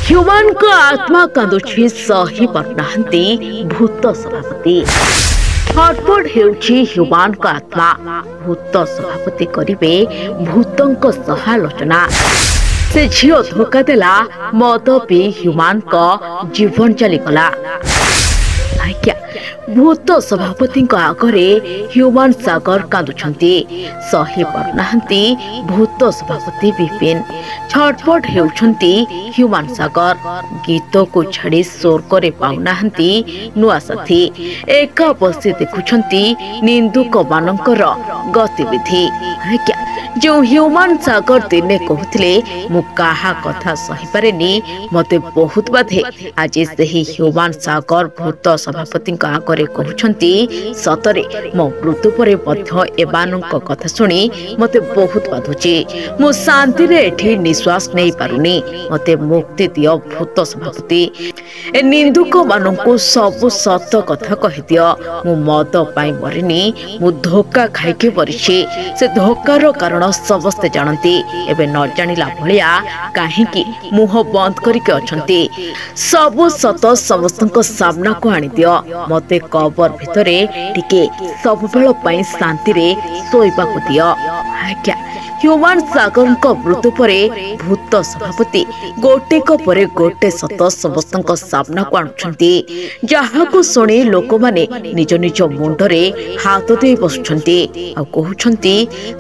Human को आत्मा कांदुछि सही पारनाहांती भूत सभापति छटपट हेउछि ह्यूमान को आत्मा भूत सभापति करिवे भूतंक सहालोचना से झियो धोखा देला मद पी ह्यूमान को जीवन चली गला आज्ञा भूत सभापति आगरे ह्यूमान सागर कांदुछंती सही पारनाहांती भूत सभापति विपिन छटपट हेउछंती ह्यूमान सागर गीत को छाड़ी सोर करे पाउनाहांती नुआ साथी एका बसी देखुछंती निंदुक मानकर गतिविधि आज्ञा जो ह्यूमान सागर दिने कहते मु कहा कथा सही पारेनी मते बहुत बाधे आज से ह्यूमान सागर भूत सभापति आगरे कहते सतरे मो मृत्यु पर एमानक कथा शुणी मते बहुत बाधुची मु शांति रे एठी निश्वास नहीं पारुनी मते मुक्ति दियो भूत सभापति ए निंदुक मानकु सब सत कथा कहि दियो मु मद पाई मरिनी मु धोखा खाइके मरिछि से धोकार कारण समस्ते जानती एबे न जानिला भलिया काहेकि मुह बंद करके अछंती सब सत समस्तक सामना को आनी दियो मते कबर भितरे टिके सब बेल पई शांति रे सोइबा को दियो आज्ञा ह्यूमान सागर मृत्यु परे भूत सभापति गोटे परे गोटे सत समस्तक सामना को आणुछंती जहाको सुनी लोक माने निज निज मुंडरे हाथ दे बसुछंती आ कहउछंती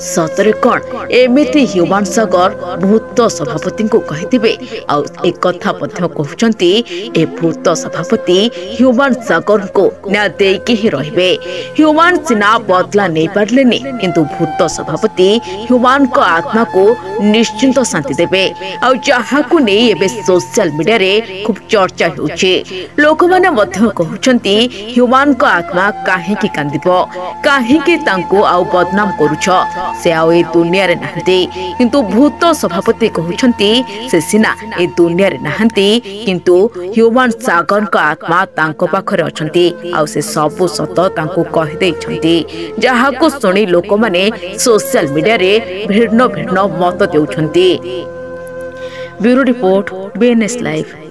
सतरे कोन एमिति ह्यूमान सागर भूत सभापति को कहिथिबे आ एक कथा पथ्य कहउछंती ए भूत सभापति ह्यूमान सागर को न्याय देके ही रहिबे ह्यूमान सिना बदला नहीं पारलेनी किंतु भूत सभापति ह्यूमान को आत्मा को निश्चिंत शांति देबे आ जहा को नै एबे सोशल मीडिया रे खूब चर्चा होउछे लोक माने मध्य कहउछंती ह्यूमान को आत्मा काहे की कांदिबो काहे की तांको आ बदनाम करूछ से आ ए दुनिया रे नहंती किंतु भूत सभापति कहउछंती से सिना ए दुनिया रे नहंती किंतु ह्यूमान सागर को आत्मा तांको पाखरे अछंती आ से सब सत तांको कहि दैछंती जहा को सुनी लोक माने सोशल मीडिया रे भिन्न भिन्न मत देउछंती। Bureau report BNS live.